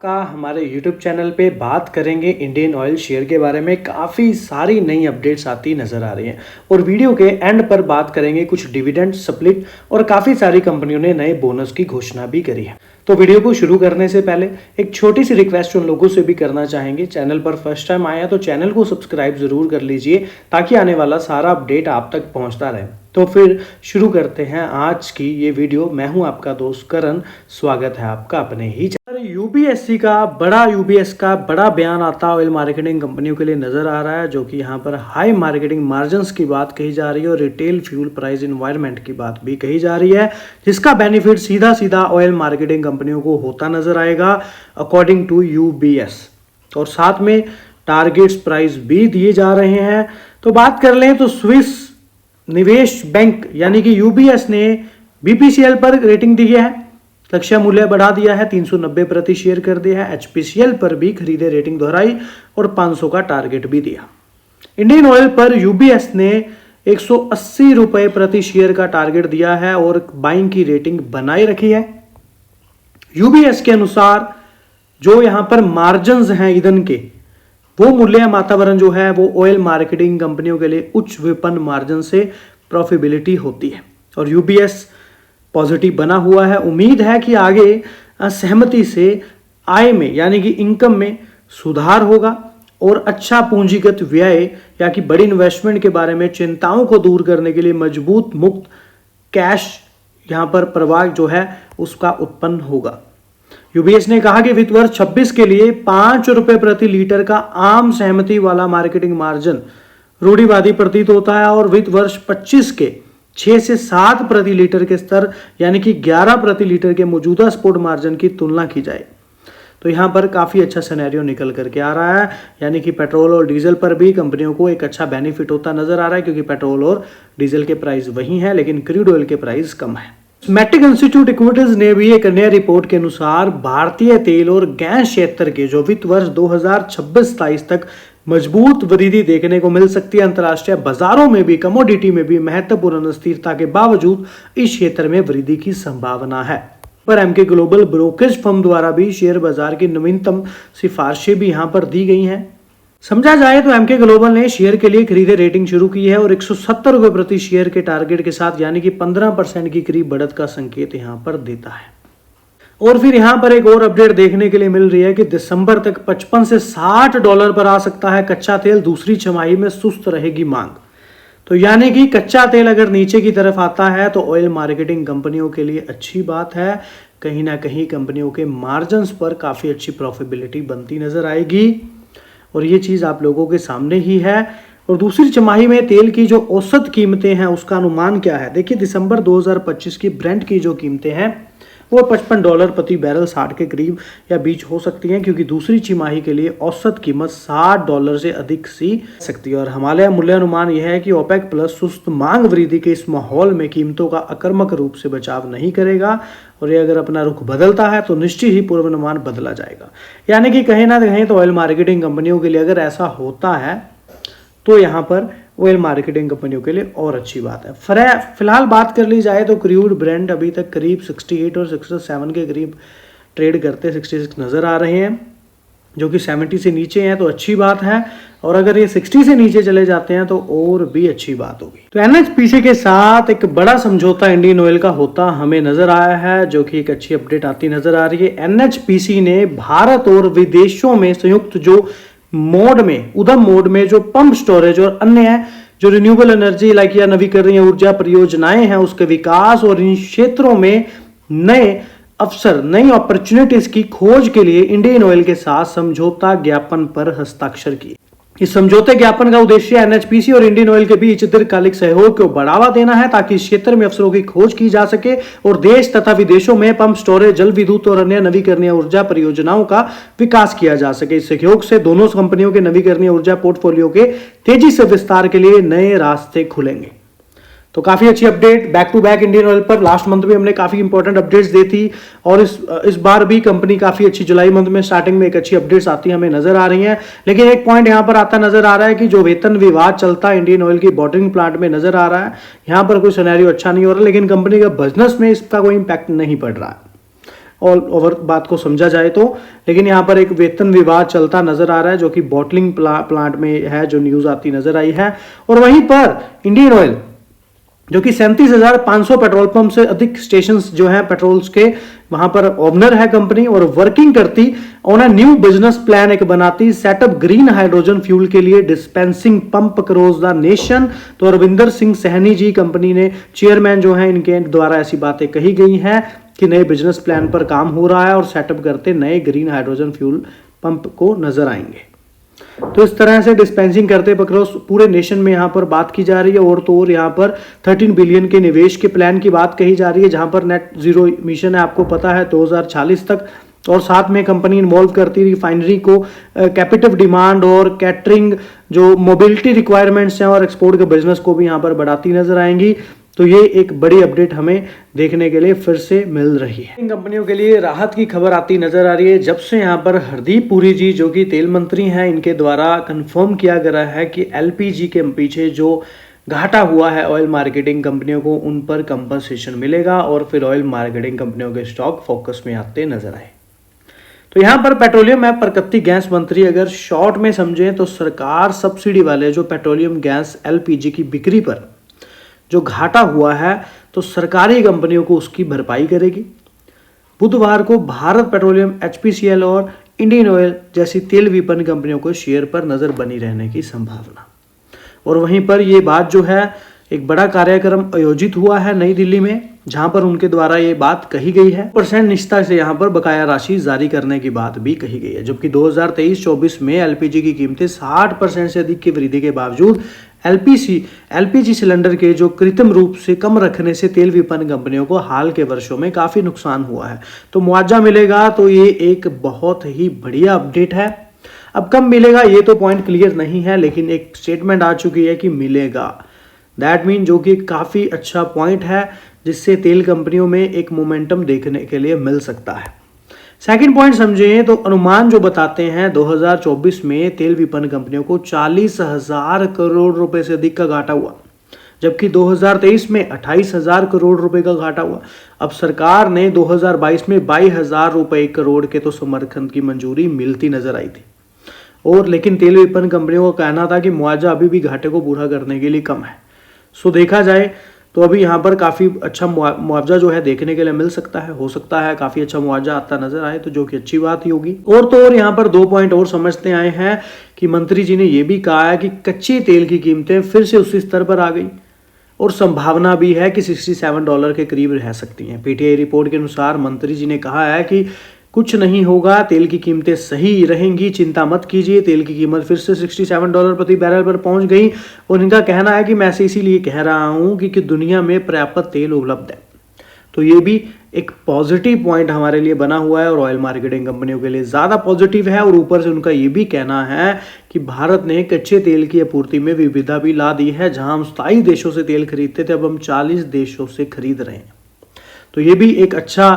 का हमारे YouTube channel पे बात करेंगे इंडियन ऑयल शेयर के बारे में। काफ़ी सारी नई अपडेट्स आती नज़र आ रही हैं और वीडियो के एंड पर बात करेंगे कुछ डिविडेंड स्प्लिट और काफ़ी सारी कंपनियों ने नए बोनस की घोषणा भी करी है। तो वीडियो को शुरू करने से पहले एक छोटी सी रिक्वेस्ट उन लोगों से भी करना चाहेंगे, चैनल पर फर्स्ट टाइम आया तो चैनल को सब्सक्राइब जरूर कर लीजिए ताकि आने वाला सारा अपडेट आप तक पहुंचता रहे। तो फिर शुरू करते हैं आज की ये वीडियो। मैं हूं आपका दोस्त करण, स्वागत है आपका अपने ही चैनल। यूबीएससी का यूबीएस का बड़ा बयान आता ऑयल मार्केटिंग कंपनियों के लिए नजर आ रहा है, जो कि यहाँ पर हाई मार्केटिंग मार्जिन्स की बात कही जा रही है और रिटेल फ्यूल प्राइस इन्वायरमेंट की बात भी कही जा रही है, जिसका बेनिफिट सीधा सीधा ऑयल मार्केटिंग कंपनियों को होता नजर आएगा अकॉर्डिंग टू यूबीएस। और साथ में टारगेट्स प्राइस भी दिए जा रहे हैं। तो बात कर लें तो स्विस निवेश बैंक यानी कि यूबीएस ने बीपीसीएल पर रेटिंग दी है, लक्ष्य मूल्य बढ़ा दिया है, 390 प्रति शेयर कर दिया है। एचपीसीएल पर भी खरीदे रेटिंग दोहराई और 500 का टारगेट भी दिया। इंडियन ऑयल पर यूबीएस ने 180 रुपए प्रति शेयर का टारगेट दिया है और बाइंग की रेटिंग बनाए रखी है। यूबीएस के अनुसार जो यहां पर मार्जिन्स हैं ईंधन के, वो मूल्य वातावरण जो है वो ऑयल मार्केटिंग कंपनियों के लिए उच्च विपणन मार्जिन से प्रॉफिटेबिलिटी होती है और यूबीएस पॉजिटिव बना हुआ है। उम्मीद है कि आगे सहमति से आय में यानी कि इनकम में सुधार होगा और अच्छा पूंजीगत व्यय या कि बड़ी इन्वेस्टमेंट के बारे में चिंताओं को दूर करने के लिए मजबूत मुक्त कैश यहां पर प्रवाह जो है उसका उत्पन्न होगा। यूबीएस ने कहा कि वित्त वर्ष 26 के लिए 5 रुपए प्रति लीटर का आम सहमति वाला मार्केटिंग मार्जिन रूढ़िवादी प्रतीत होता है और वित्त वर्ष 25 के 6 से 7 प्रति लीटर के स्तर यानी कि 11 प्रति लीटर के मौजूदा स्पॉट मार्जिन की तुलना की जाए तो यहां पर काफी अच्छा सिनेरियो निकल करके आ रहा है, यानी कि पेट्रोल और डीजल पर भी कंपनियों को एक अच्छा बेनिफिट होता नजर आ रहा है, क्योंकि पेट्रोल और डीजल के प्राइस वही है लेकिन क्रूड ऑयल के प्राइस कम है। मैट्रिक इंस्टीट्यूट इक्विटीज ने भी एक नया रिपोर्ट के अनुसार भारतीय तेल और गैस क्षेत्र के जो वित्त वर्ष 2026-27 तक मजबूत वृद्धि देखने को मिल सकती है। अंतर्राष्ट्रीय बाजारों में भी कमोडिटी में भी महत्वपूर्ण अस्थिरता के बावजूद इस क्षेत्र में वृद्धि की संभावना है। पर एमके ग्लोबल ब्रोकरेज फर्म द्वारा भी शेयर बाजार की नवीनतम सिफारिशें भी यहां पर दी गई हैं। समझा जाए तो एमके ग्लोबल ने शेयर के लिए खरीदे रेटिंग शुरू की है और 170 रुपए प्रति शेयर के टारगेट के साथ यानी कि 15% की करीब बढ़त का संकेत यहां पर देता है। और फिर यहां पर एक और अपडेट देखने के लिए मिल रही है कि दिसंबर तक 55 से $60 पर आ सकता है कच्चा तेल। दूसरी छमाही में सुस्त रहेगी मांग। तो यानी कि कच्चा तेल अगर नीचे की तरफ आता है तो ऑयल मार्केटिंग कंपनियों के लिए अच्छी बात है। कहीं ना कहीं कंपनियों के मार्जिन्स पर काफी अच्छी प्रॉफिटेबिलिटी बनती नजर आएगी और ये चीज आप लोगों के सामने ही है। और दूसरी छमाही में तेल की जो औसत कीमतें हैं उसका अनुमान क्या है। देखिए दिसंबर 2025 की ब्रेंट की जो कीमतें हैं वो $55 प्रति बैरल 60 के करीब या बीच हो सकती हैं, क्योंकि दूसरी छमाही के लिए औसत कीमत $60 से अधिक सी सकती है। और हमारे मूल्य अनुमान यह है कि ओपेक प्लस सुस्त मांग वृद्धि के इस माहौल में कीमतों का आक्रामक रूप से बचाव नहीं करेगा और ये अगर अपना रुख बदलता है तो निश्चित ही पूर्वानुमान बदला जाएगा। यानी कि कहीं ना कहीं तो ऑयल मार्केटिंग कंपनियों के लिए अगर ऐसा होता है तो यहाँ पर ऑयल मार्केटिंग कंपनियों के लिए और अच्छी बात है। फिलहाल बात कर ली जाए तो क्रूड ब्रेंट अभी तक करीब 68 और 67 के करीब ट्रेड करते 66 नजर आ रहे हैं, जो कि 70 से नीचे हैं तो अच्छी बात है। और अगर ये 60 से नीचे चले जाते हैं तो और भी अच्छी बात होगी। तो एनएचपीसी के साथ एक बड़ा समझौता इंडियन ऑयल का होता हमें नजर आया है, जो कि एक अच्छी अपडेट आती नजर आ रही है। एनएचपीसी ने भारत और विदेशों में संयुक्त जो मोड में उद्यम मोड में जो पंप स्टोरेज और अन्य जो रिन्यूएबल एनर्जी लाइक या नवीकरणीय ऊर्जा परियोजनाएं हैं उसके विकास और इन क्षेत्रों में नए अवसर नई अपॉर्चुनिटीज की खोज के लिए इंडियन ऑयल के साथ समझौता ज्ञापन पर हस्ताक्षर किए। इस समझौते ज्ञापन का उद्देश्य एनएचपीसी और इंडियन ऑयल के बीच दीर्घकालिक सहयोग को बढ़ावा देना है ताकि इस क्षेत्र में अवसरों की खोज की जा सके और देश तथा विदेशों में पंप स्टोरेज, जल विद्युत और अन्य नवीकरणीय ऊर्जा परियोजनाओं का विकास किया जा सके। इस सहयोग से दोनों कंपनियों के नवीकरणीय ऊर्जा पोर्टफोलियो के तेजी से विस्तार के लिए नए रास्ते खुलेंगे। तो काफी अच्छी update back to back Indian oil पर। लास्ट मंथ भी हमने काफी इंपॉर्टेंट अपडेट्स दी थी और इस बार भी कंपनी काफी अच्छी जुलाई मंथ में स्टार्टिंग में एक अच्छी अपडेट्स आती हमें नजर आ रही हैं। लेकिन एक पॉइंट यहां पर आता नजर आ रहा है कि जो वेतन विवाद चलता है इंडियन ऑयल की बॉटलिंग प्लांट में नजर आ रहा है, यहां पर कोई सिनेरियो अच्छा नहीं हो रहा, लेकिन कंपनी का बिजनेस में इसका कोई इंपैक्ट नहीं पड़ रहा है। ऑल ओवर बात को समझा जाए तो। लेकिन यहाँ पर एक वेतन विवाद चलता नजर आ रहा है जो कि बॉटलिंग प्लांट में है, जो न्यूज आती नजर आई है। और वहीं पर इंडियन ऑयल जो कि 37,500 पेट्रोल पंप से अधिक स्टेशन जो हैं पेट्रोल्स के, वहां पर ओनर है कंपनी और वर्किंग करती on a new business plan एक बनाती सेटअप ग्रीन हाइड्रोजन फ्यूल के लिए dispensing pump across the nation. तो अरविंदर सिंह सहनी जी कंपनी ने चेयरमैन जो है इनके द्वारा ऐसी बातें कही गई हैं कि नए बिजनेस प्लान पर काम हो रहा है और सेटअप करते नए ग्रीन हाइड्रोजन फ्यूल पंप को नजर आएंगे। तो इस तरह से डिस्पेंसिंग करते अक्रॉस पूरे नेशन में यहाँ पर बात की जा रही है। और तो और यहाँ पर 13 बिलियन के निवेश के प्लान की बात कही जा रही है, जहां पर नेट जीरो मिशन है, आपको पता है 2040 तक। और साथ में कंपनी इन्वॉल्व करती रिफाइनरी को कैपिटिव डिमांड और कैटरिंग जो मोबिलिटी रिक्वायरमेंट्स हैं और एक्सपोर्ट के बिजनेस को भी यहाँ पर बढ़ाती नजर आएंगी। तो ये एक बड़ी अपडेट हमें देखने के लिए फिर से मिल रही है। इन कंपनियों के लिए राहत की खबर आती नजर आ रही है जब से यहाँ पर हरदीप पुरी जी जो कि तेल मंत्री हैं, इनके द्वारा कंफर्म किया गया है कि एलपीजी के पीछे जो घाटा हुआ है ऑयल मार्केटिंग कंपनियों को, उन पर कंपनसेशन मिलेगा और फिर ऑयल मार्केटिंग कंपनियों के स्टॉक फोकस में आते नजर आए। तो यहाँ पर पेट्रोलियम एवं प्राकृतिक गैस मंत्री अगर शॉर्ट में समझें तो सरकार सब्सिडी वाले जो पेट्रोलियम गैस एलपीजी की बिक्री पर जो घाटा हुआ है तो सरकारी कंपनियों को उसकी भरपाई करेगी। बुधवार को भारत पेट्रोलियम, एचपीसीएल और इंडियन ऑयल जैसी तेल विपणन कंपनियों को शेयर पर नजर बनी रहने की संभावना। और वहीं पर यह बात जो है, एक बड़ा कार्यक्रम आयोजित हुआ है नई दिल्ली में, जहां पर उनके द्वारा ये बात कही गई है। % निश्चितता से यहां पर बकाया राशि जारी करने की बात भी कही गई है। जबकि 2023-24 में एलपीजी की कीमतें 60% से अधिक की वृद्धि के बावजूद एलपीजी सिलेंडर के जो कृत्रिम रूप से कम रखने से तेल विपणन कंपनियों को हाल के वर्षों में काफी नुकसान हुआ है। तो मुआवजा मिलेगा, तो ये एक बहुत ही बढ़िया अपडेट है। अब कब मिलेगा ये तो पॉइंट क्लियर नहीं है, लेकिन एक स्टेटमेंट आ चुकी है कि मिलेगा। दैट मीन जो कि काफी अच्छा पॉइंट है, जिससे तेल कंपनियों में एक मोमेंटम देखने के लिए मिल सकता है। सेकंड पॉइंट समझें तो अनुमान जो बताते हैं 2024 में तेल विपणन कंपनियों को 40,000 करोड़ रुपए से अधिक का घाटा हुआ, जबकि 2023 में 28,000 करोड़ रुपए का घाटा हुआ। अब सरकार ने 2022 में 22,000 रुपए करोड़ के तो समर्थन की मंजूरी मिलती नजर आई थी। और लेकिन तेल विपणन कंपनियों का कहना था कि मुआवजा अभी भी घाटे को पूरा करने के लिए कम है। सो देखा जाए तो अभी यहाँ पर काफ़ी अच्छा मुआवजा जो है देखने के लिए मिल सकता है। हो सकता है काफ़ी अच्छा मुआवजा आता नजर आए, तो जो कि अच्छी बात ही होगी। और तो और यहाँ पर 2 पॉइंट और समझते आए हैं कि मंत्री जी ने यह भी कहा है कि कच्चे तेल की कीमतें फिर से उसी स्तर पर आ गई और संभावना भी है कि $67 के करीब रह सकती हैं। पीटीआई रिपोर्ट के अनुसार मंत्री जी ने कहा है कि कुछ नहीं होगा, तेल की कीमतें सही रहेंगी, चिंता मत कीजिए। तेल की कीमत फिर से $67 प्रति बैरल पर पहुंच गई और इनका कहना है कि मैं इसीलिए कह रहा हूं कि दुनिया में पर्याप्त तेल उपलब्ध है। तो ये भी एक पॉजिटिव पॉइंट हमारे लिए बना हुआ है और ऑयल मार्केटिंग कंपनियों के लिए ज़्यादा पॉजिटिव है। और ऊपर से उनका ये भी कहना है कि भारत ने कच्चे तेल की आपूर्ति में विविधता भी ला दी है। जहां हम 27 देशों से तेल खरीदते थे, अब हम 40 देशों से खरीद रहे हैं। तो ये भी एक अच्छा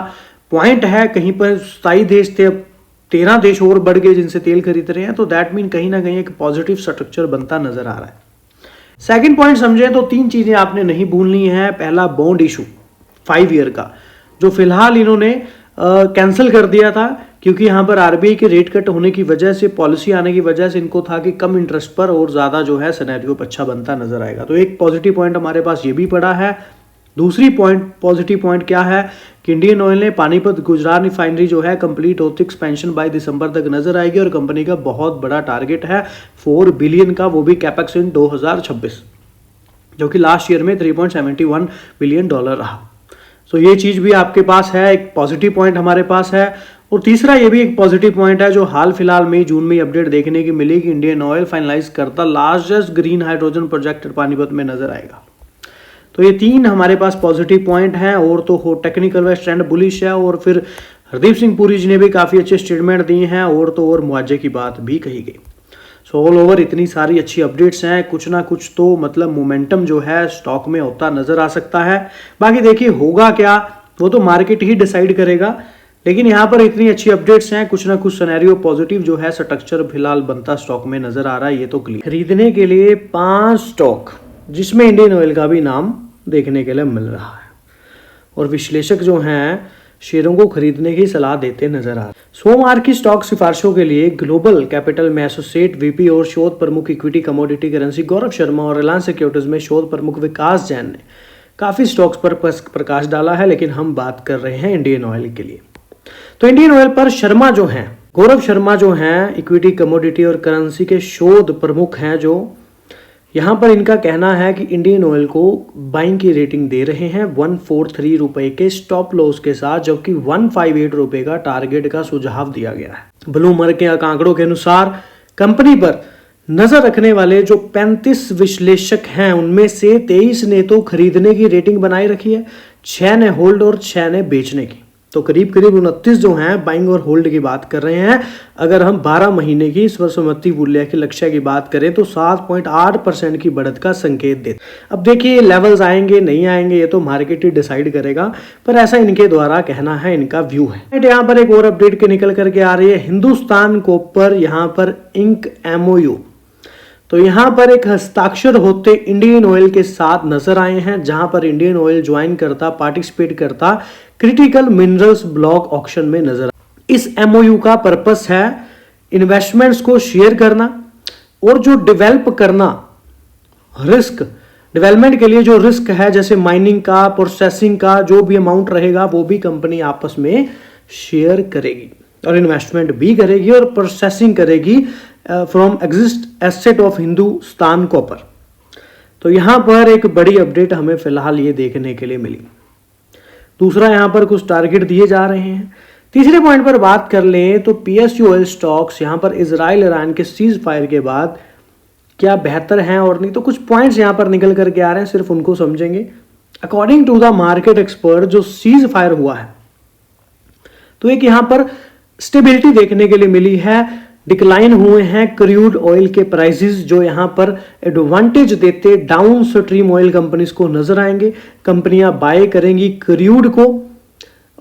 पॉइंट है। कहीं पर 27 देश थे, अब 13 देश और बढ़ गए जिनसे तेल खरीद रहे हैं। तो दैट मीन कहीं ना कहीं एक पॉजिटिव स्ट्रक्चर बनता नजर आ रहा है। सेकंड पॉइंट समझें तो 3 चीजें आपने नहीं भूलनी है। पहला, बॉन्ड इशू 5 ईयर का, जो फिलहाल इन्होंने कैंसिल कर दिया था, क्योंकि यहाँ पर आरबीआई के रेट कट होने की वजह से, पॉलिसी आने की वजह से इनको था कि कम इंटरेस्ट पर और ज़्यादा जो है सिनेरियो अच्छा बनता नजर आएगा। तो एक पॉजिटिव पॉइंट हमारे पास ये भी पड़ा है। दूसरी पॉजिटिव पॉइंट क्या है कि इंडियन ऑयल ने पानीपत गुजरात रिफाइनरी जो है कंप्लीट होती एक्सपेंशन बाय दिसंबर तक नजर आएगी और कंपनी का बहुत बड़ा टारगेट है 4 बिलियन का, वो भी कैपेक्स इन 2026, जो कि लास्ट ईयर में $3.71 बिलियन रहा। सो ये चीज भी आपके पास है, एक पॉजिटिव पॉइंट हमारे पास है। और तीसरा ये भी एक पॉजिटिव पॉइंट है जो हाल फिलहाल में जून में अपडेट देखने की मिली कि इंडियन ऑयल फाइनलाइज करता largest green hydrogen project Panipat में नजर आएगा। तो ये 3 हमारे पास पॉजिटिव पॉइंट हैं। और तो हो टेक्निकल वाइज ट्रेंड बुलिश है और फिर हरदीप सिंह पुरी जी ने भी काफ़ी अच्छे स्टेटमेंट दिए हैं और तो और मुआवजे की बात भी कही गई। सो ऑल ओवर इतनी सारी अच्छी अपडेट्स हैं, कुछ ना कुछ तो मतलब मोमेंटम जो है स्टॉक में होता नजर आ सकता है। बाकी देखिए होगा क्या वो तो मार्केट ही डिसाइड करेगा, लेकिन यहाँ पर इतनी अच्छी अपडेट्स हैं, कुछ ना कुछ सिनेरियो पॉजिटिव जो है स्ट्रक्चर फिलहाल बनता स्टॉक में नजर आ रहा है, ये तो क्लियर। खरीदने के लिए 5 स्टॉक जिसमें इंडियन ऑयल का भी नाम देखने के लिए मिल रहा है और विश्लेषक जो हैं शेयरों को खरीदने की सलाह देते नजर आ रहे हैं। सोमवार की स्टॉक सिफारिशों के लिए ग्लोबल कैपिटल में एसोसिएट वीपी और शोध प्रमुख equity commodity currency Gaurav Sharma और रिलायंस सिक्योरिटीज में शोध प्रमुख विकास जैन ने काफी स्टॉक्स पर प्रकाश डाला है, लेकिन हम बात कर रहे हैं इंडियन ऑयल के लिए। तो इंडियन ऑयल पर शर्मा जो हैं, गौरव शर्मा जो हैं, इक्विटी कमोडिटी और करेंसी के शोध प्रमुख हैं, जो यहाँ पर इनका कहना है कि इंडियन ऑयल को बाइंग की रेटिंग दे रहे हैं 143 रुपए के स्टॉप लॉस के साथ, जबकि 158 रुपए का टारगेट का सुझाव दिया गया है। ब्लूमबर्ग के आंकड़ों के अनुसार कंपनी पर नजर रखने वाले जो 35 विश्लेषक हैं, उनमें से 23 ने तो खरीदने की रेटिंग बनाए रखी है, 6 ने होल्ड और 6 ने बेचने की। तो करीब करीब 29 जो हैं बाइंग और होल्ड की बात कर रहे हैं। अगर हम 12 महीने की सर्वसम्मति मूल्य के लक्ष्य की बात करें तो 7.8% की बढ़त का संकेत देते। अब देखिए लेवल्स आएंगे नहीं आएंगे ये तो मार्केट ही डिसाइड करेगा, पर ऐसा इनके द्वारा कहना है, इनका व्यू है। यहाँ पर एक और अपडेट के निकल करके आ रही है, हिंदुस्तान कॉपर यहाँ पर इंक MOU, तो यहाँ पर एक हस्ताक्षर होते इंडियन ऑयल के साथ नजर आए हैं, जहां पर इंडियन ऑयल ज्वाइन करता, पार्टिसिपेट करता क्रिटिकल मिनरल्स ब्लॉक ऑक्शन में नजर। इस MOU का पर्पस है इन्वेस्टमेंट्स को शेयर करना और जो डेवलप करना, रिस्क डेवलपमेंट के लिए जो रिस्क है जैसे माइनिंग का, प्रोसेसिंग का, जो भी अमाउंट रहेगा वो भी कंपनी आपस में शेयर करेगी और इन्वेस्टमेंट भी करेगी और प्रोसेसिंग करेगी from exist asset of Hindustan copper. तो यहां पर एक बड़ी अपडेट हमें फिलहाल ये देखने के लिए मिली। दूसरा यहां पर कुछ टारगेट दिए जा रहे हैं। तीसरे पॉइंट पर बात कर लें तो PSU ऑयल स्टॉक्स यहां पर इजराइल ईरान के सीज फायर के बाद क्या बेहतर हैं और नहीं, तो कुछ पॉइंट्स यहां पर निकल करके आ रहे हैं, सिर्फ उनको समझेंगे। According to the market expert, जो सीज फायर हुआ है तो एक यहां पर स्टेबिलिटी देखने के लिए मिली है, डिक्लाइन हुए हैं क्रूड ऑयल के प्राइसेस, जो यहां पर एडवांटेज देते डाउन स्ट्रीम ऑयल कंपनीज को नजर आएंगे। कंपनियां बाय करेंगी क्रूड को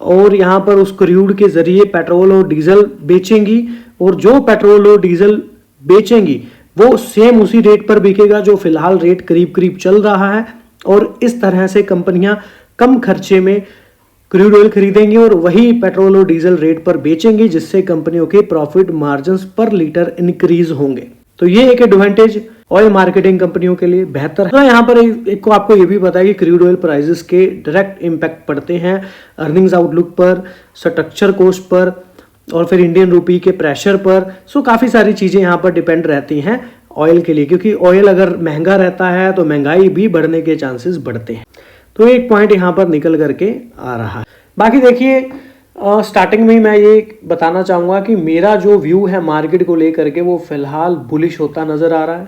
और यहां पर उस क्रूड के जरिए पेट्रोल और डीजल बेचेंगी, और जो पेट्रोल और डीजल बेचेंगी वो सेम उसी रेट पर बिकेगा जो फिलहाल रेट करीब करीब चल रहा है, और इस तरह से कंपनियां कम खर्चे में क्रूड ऑयल खरीदेंगी और वही पेट्रोल और डीजल रेट पर बेचेंगी, जिससे कंपनियों के प्रॉफिट मार्जिन्स पर लीटर इंक्रीज होंगे। तो ये एक एडवांटेज ऑयल मार्केटिंग कंपनियों के लिए बेहतर है। तो यहाँ पर एक को आपको ये भी पता है कि क्रूड ऑयल प्राइसेस के डायरेक्ट इंपैक्ट पड़ते हैं अर्निंग्स आउटलुक पर, स्ट्रक्चर कॉस्ट पर और फिर इंडियन रूपी के प्रेशर पर। सो काफी सारी चीजें यहाँ पर डिपेंड रहती हैं ऑयल के लिए, क्योंकि ऑयल अगर महंगा रहता है तो महंगाई भी बढ़ने के चांसेस बढ़ते हैं। तो एक पॉइंट यहाँ पर निकल करके आ रहा है। बाकी देखिए स्टार्टिंग में ही मैं ये बताना चाहूँगा कि मेरा जो व्यू है मार्केट को लेकर के वो फिलहाल बुलिश होता नज़र आ रहा है।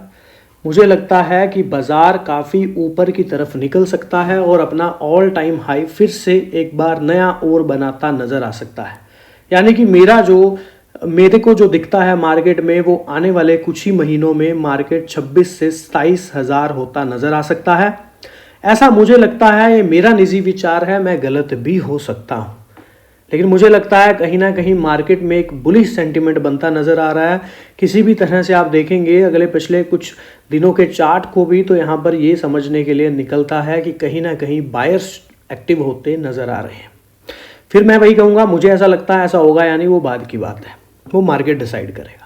मुझे लगता है कि बाज़ार काफ़ी ऊपर की तरफ निकल सकता है और अपना ऑल टाइम हाई फिर से एक बार नया और बनाता नज़र आ सकता है। यानी कि मेरे को जो दिखता है मार्केट में वो आने वाले कुछ ही महीनों में मार्केट 26 से 27 हज़ार होता नज़र आ सकता है। ऐसा मुझे लगता है, ये मेरा निजी विचार है, मैं गलत भी हो सकता हूँ, लेकिन मुझे लगता है कहीं ना कहीं मार्केट में एक बुलिश सेंटीमेंट बनता नजर आ रहा है। किसी भी तरह से आप देखेंगे अगले पिछले कुछ दिनों के चार्ट को भी, तो यहाँ पर ये समझने के लिए निकलता है कि कहीं ना कहीं बायर्स एक्टिव होते नजर आ रहे हैं। फिर मैं वही कहूँगा, मुझे ऐसा लगता है ऐसा होगा यानी वो बाद की बात है, वो मार्केट डिसाइड करेगा।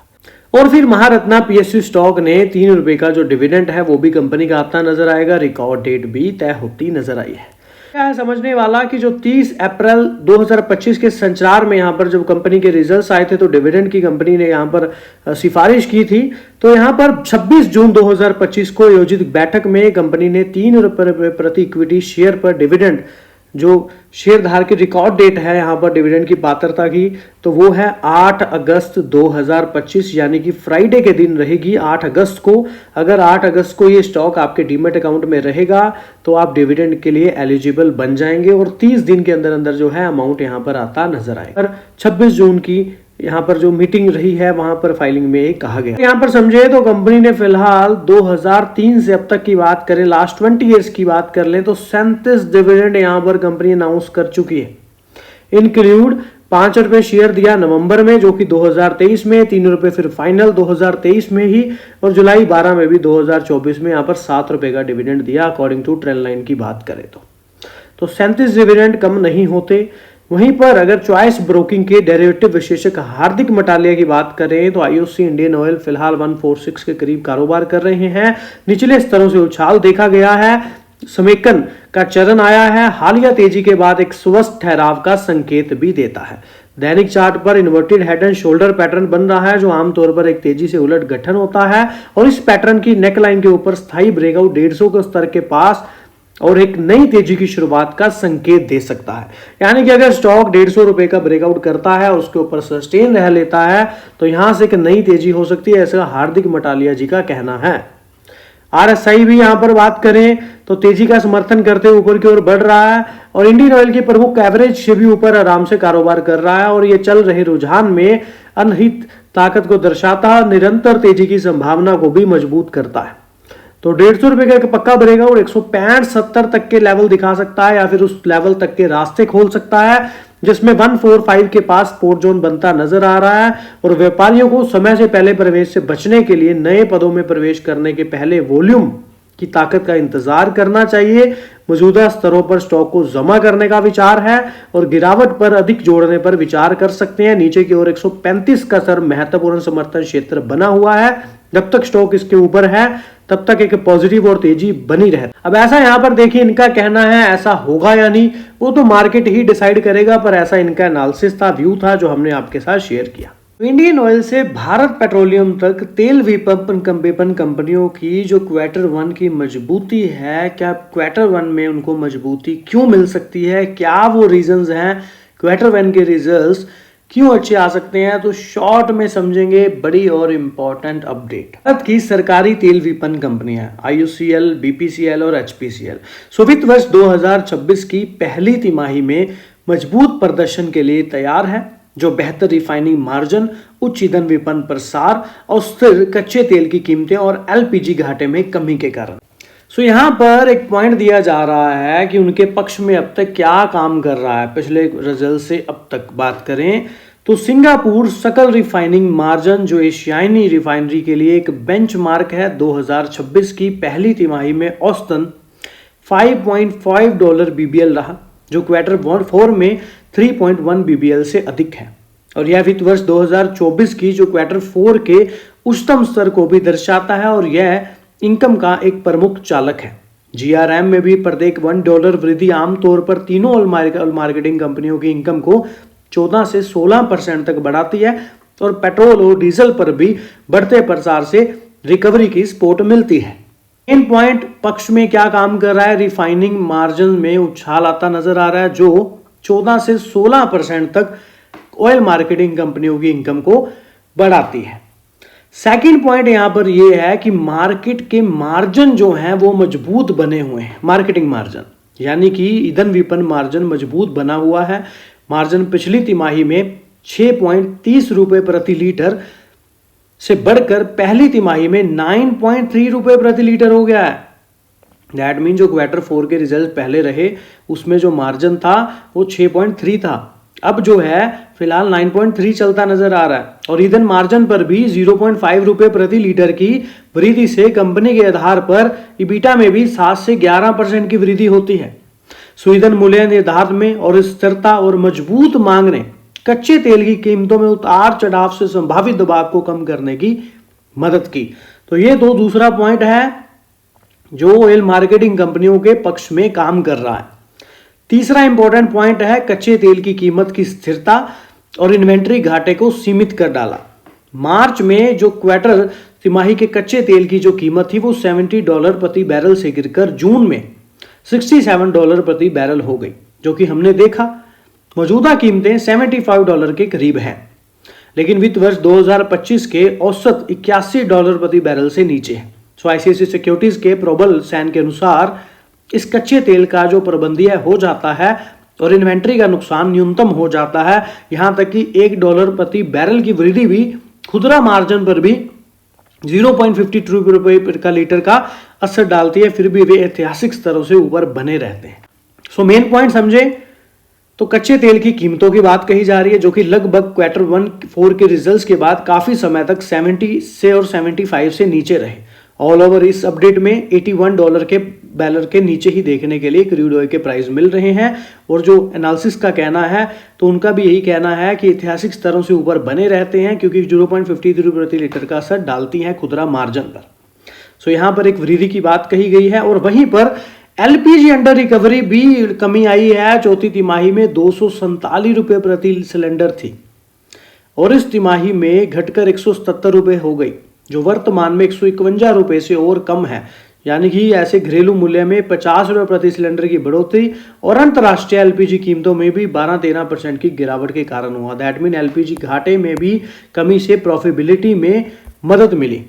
और फिर महारत्ना PSU स्टॉक ने 3 रुपए का जो डिविडेंड है वो भी कंपनी का आता नजर आएगा। रिकॉर्ड डेट भी तय होती नजर आई है। क्या है समझने वाला कि जो 30 अप्रैल 2025 के संचार में यहाँ पर जब कंपनी के रिजल्ट्स आए थे तो डिविडेंड की कंपनी ने यहाँ पर सिफारिश की थी। तो यहाँ पर 26 जून 2025 को आयोजित बैठक में कंपनी ने 3 रुपए प्रति इक्विटी शेयर पर डिविडेंड, जो शेयरधारक की रिकॉर्ड डेट है यहाँ पर डिविडेंड की पात्रता की, तो वो है 8 अगस्त 2025, यानी कि फ्राइडे के दिन रहेगी 8 अगस्त को। अगर 8 अगस्त को ये स्टॉक आपके डीमेट अकाउंट में रहेगा तो आप डिविडेंड के लिए एलिजिबल बन जाएंगे और 30 दिन के अंदर अंदर जो है अमाउंट यहाँ पर आता नजर आएगा। 26 जून की यहाँ पर जो मीटिंग रही है वहां पर फाइलिंग में कहा गया। यहाँ पर समझे तो कंपनी ने फिलहाल 2003 से अब तक की बात करें, लास्ट 20 ईयर्स की बात कर लें तो 37 डिविडेंड यहाँ पर कंपनी अनाउंस कर चुकी है। इंक्लूड 5 रुपए शेयर दिया नवंबर में जो कि 2023 में, 3 रुपए फिर फाइनल 2023 में ही, और जुलाई 12 में भी 2024 में यहाँ पर 7 रुपए का डिविडेंड दिया अकॉर्डिंग टू ट्रेंड लाइन की बात करें तो 37 डिविडेंड कम नहीं होते। वहीं पर अगर चॉइस ब्रोकिंग के डेरिवेटिव विशेषज्ञ हार्दिक मटालिया की बात करें तो आईओसी इंडियन ऑयल फिलहाल 146 के करीब कारोबार कर रहे हैं। निचले स्तरों से उछाल देखा गया है, समेकन का चरण आया है, हालिया तेजी के बाद एक स्वस्थ ठहराव का संकेत भी देता है। दैनिक चार्ट पर inverted head and shoulder pattern बन रहा है जो आमतौर पर एक तेजी से उलट गठन होता है और इस पैटर्न की नेकलाइन के ऊपर स्थायी ब्रेकआउट 150 के स्तर के पास और एक नई तेजी की शुरुआत का संकेत दे सकता है। यानी कि अगर स्टॉक 150 रुपए का ब्रेकआउट करता है और उसके ऊपर सस्टेन रह लेता है तो यहां से एक नई तेजी हो सकती है, ऐसा हार्दिक मटालिया जी का कहना है। आरएसआई भी यहां पर बात करें तो तेजी का समर्थन करते हुए ऊपर की ओर बढ़ रहा है और इंडियन ऑयल की प्रमुख एवरेज से भी ऊपर आराम से कारोबार कर रहा है और ये चल रहे रुझान में अनहित ताकत को दर्शाता है, निरंतर तेजी की संभावना को भी मजबूत करता है। तो 150 रुपए का एक पक्का ब्रेकआउट 165-70 तक के लेवल दिखा सकता है या फिर उस लेवल तक के रास्ते खोल सकता है जिसमें 145 के पास सपोर्ट जोन बनता नजर आ रहा है और व्यापारियों को समय से पहले प्रवेश से बचने के लिए नए पदों में प्रवेश करने के पहले वॉल्यूम की ताकत का इंतजार करना चाहिए। मौजूदा स्तरों पर स्टॉक को जमा करने का विचार है और गिरावट पर अधिक जोड़ने पर विचार कर सकते हैं। नीचे की ओर 135 का स्तर महत्वपूर्ण समर्थन क्षेत्र बना हुआ है। जब तक स्टॉक इसके ऊपर है तब तक एक पॉजिटिव और तेजी बनी रहती। अब ऐसा यहां पर देखिए, इनका कहना है ऐसा होगा या नहीं वो तो मार्केट ही डिसाइड करेगा, पर ऐसा इनका एनालिसिस था, व्यू था जो हमने आपके साथ शेयर किया। इंडियन ऑयल से भारत पेट्रोलियम तक तेल विपणन कंपनियों की जो क्वार्टर 1 की मजबूती है, क्या क्वार्टर 1 में उनको मजबूती क्यों मिल सकती है, क्या वो रीजंस हैं, क्वार्टर 1 के रिजल्ट्स क्यों अच्छे आ सकते हैं, तो शॉर्ट में समझेंगे बड़ी और इंपॉर्टेंट अपडेट। भारत की सरकारी तेल विपणन कंपनियां आईओसीएल, बीपीसीएल और एचपीसीएल वित्त वर्ष 2026 की पहली तिमाही में मजबूत प्रदर्शन के लिए तैयार है, जो बेहतर रिफाइनिंग मार्जिन, उच्च ईंधन विपणन प्रसार और स्थिर कच्चे तेल की कीमतें और एलपीजी घाटे में कमी के कारण। यहां पर एक पॉइंट दिया जा रहा है कि उनके पक्ष में अब तक क्या काम कर रहा है। पिछले रिजल्ट से अब तक बात करें तो सिंगापुर सकल रिफाइनिंग मार्जिन जो एशियाई रिफाइनरी के लिए एक बेंचमार्क है, 2026 की पहली तिमाही में औसतन $5.5 बीबीएल रहा, जो क्वार्टर 4 में 3.1 बीबीएल से अधिक है और यह वित्त वर्ष 2024 की जो क्वार्टर 4 के उच्चतम स्तर को भी दर्शाता है और यह इनकम का एक प्रमुख चालक है। जीआरएम में भी प्रत्येक $1 वृद्धि आमतौर पर तीनों ऑयल मार्केटिंग कंपनियों की इनकम को 14 से 16% तक बढ़ाती है और पेट्रोल और डीजल पर भी बढ़ते प्रसार से रिकवरी की सपोर्ट मिलती है। मेन पॉइंट पक्ष में क्या काम कर रहा है, रिफाइनिंग मार्जिन में उछाल आता नजर आ रहा है जो 14 से 16% तक ऑयल मार्केटिंग कंपनियों की इनकम को बढ़ाती है। सेकंड पॉइंट यहां पर यह है कि मार्केट के मार्जिन जो हैं वो मजबूत बने हुए हैं। मार्केटिंग मार्जिन यानी कि ईंधन विपणन मार्जिन मजबूत बना हुआ है। मार्जिन पिछली तिमाही में 6.30 रुपए प्रति लीटर से बढ़कर पहली तिमाही में 9.3 रुपए प्रति लीटर हो गया है। दैट मीन जो क्वार्टर 4 के रिजल्ट पहले रहे उसमें जो मार्जिन था वो 6.3 था, अब जो है फिलहाल 9.3 चलता नजर आ रहा है और ईंधन मार्जिन पर भी 0.5 रुपए प्रति लीटर की वृद्धि से कंपनी के आधार पर ईबिटा में भी 7 से 11% की वृद्धि होती है। ईंधन मूल्य निर्धारण में और स्थिरता और मजबूत मांग ने कच्चे तेल की कीमतों में उतार चढ़ाव से संभावित दबाव को कम करने की मदद की। तो ये तो दूसरा पॉइंट है जो ऑयल मार्केटिंग कंपनियों के पक्ष में काम कर रहा है। तीसरा इंपॉर्टेंट पॉइंट है कच्चे तेल की कीमत की स्थिरता और इन्वेंट्री घाटे को सीमित कर डाला। मार्च में जो क्वार्टर तिमाही के कच्चे तेल की जो कीमत थी वो $70 प्रति बैरल से गिरकर जून में $67 प्रति बैरल हो गई, जो कि हमने देखा मौजूदा कीमतें $75 के करीब हैं, लेकिन वित्त वर्ष 2025 के औसत $81 प्रति बैरल से नीचे है। आईसीआईसीआई सिक्योरिटीज के प्रोबल सैन के अनुसार इस कच्चे तेल का जो प्रबंधीय हो जाता है और इन्वेंट्री का नुकसान न्यूनतम हो जाता है, यहां तक कि $1 प्रति बैरल की वृद्धि भी खुदरा मार्जिन पर भी 0.52 रुपए का लीटर का असर डालती है, फिर भी वे ऐतिहासिक स्तरों से ऊपर बने रहते हैं। मेन पॉइंट समझे तो कच्चे तेल की कीमतों की बात कही जा रही है, जो कि लगभग क्वार्टर 4 के रिजल्ट्स के बाद काफी समय तक 70 से और 75 से नीचे रहे। ऑल ओवर इस अपडेट में $81 के $50 के नीचे ही देखने के लिए क्रूड ऑयल के प्राइस मिल रहे हैं। और जो एनालिसिस का कहना है तो उनका भी यही कहना है कि ऐतिहासिक स्तरों से ऊपर बने रहते हैं, क्योंकि 0.53 प्रति लीटर का असर डालती हैं खुदरा मार्जिन पर। सो यहाँ पर एक वृद्धि की बात कही गई है। और वहीं पर एलपीजी अंडर रिकवरी भी कमी आई है। चौथी तिमाही में 247 रुपये प्रति सिलेंडर थी और इस तिमाही में घटकर 177 रुपये हो गई, जो वर्तमान में 151 रुपये से और कम है। यानी कि ऐसे घरेलू मूल्य में 50 रुपये प्रति सिलेंडर की बढ़ोतरी और अंतर्राष्ट्रीय एलपीजी कीमतों में भी 12-13% की गिरावट के कारण हुआ। दैट मीन एलपीजी घाटे में भी कमी से प्रॉफिटेबिलिटी में मदद मिली।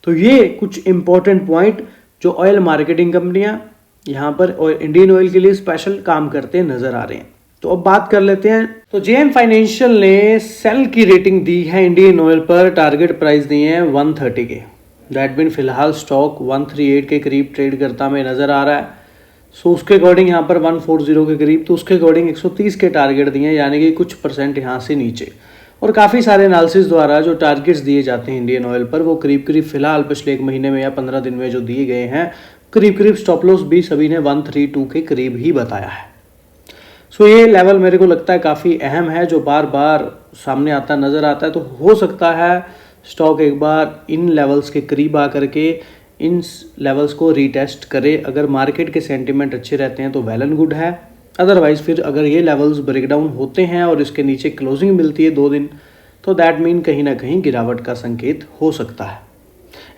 तो ये कुछ इंपॉर्टेंट पॉइंट जो ऑयल मार्केटिंग कंपनियां यहाँ पर और इंडियन ऑयल के लिए स्पेशल काम करते नजर आ रहे हैं। तो अब बात कर लेते हैं। तो जेएम फाइनेंशियल ने सेल की रेटिंग दी है इंडियन ऑयल पर, टारगेट प्राइस दिए हैं 130 के। दैट मीन फिलहाल स्टॉक 138 के करीब ट्रेड करता में नजर आ रहा है। सो उसके अकॉर्डिंग यहाँ पर 140 के करीब, तो उसके अकॉर्डिंग 130 के टारगेट दिए हैं, यानी कि कुछ परसेंट यहाँ से नीचे। और काफ़ी सारे एनालिसिस द्वारा जो टारगेट्स दिए जाते हैं इंडियन ऑयल पर वो करीब करीब फिलहाल पिछले एक महीने में या 15 दिन में जो दिए गए हैं, करीब करीब स्टॉप लॉस भी सभी ने 132 के करीब ही बताया है। सो ये लेवल मेरे को लगता है काफ़ी अहम है, जो बार बार सामने आता नज़र आता है। तो हो सकता है स्टॉक एक बार इन लेवल्स के करीब आकर के इन लेवल्स को रीटेस्ट करे। अगर मार्केट के सेंटिमेंट अच्छे रहते हैं तो वेल एंड गुड है। अदरवाइज फिर अगर ये लेवल्स ब्रेकडाउन होते हैं और इसके नीचे क्लोजिंग मिलती है 2 दिन, तो दैट मीन कहीं ना कहीं गिरावट का संकेत हो सकता है।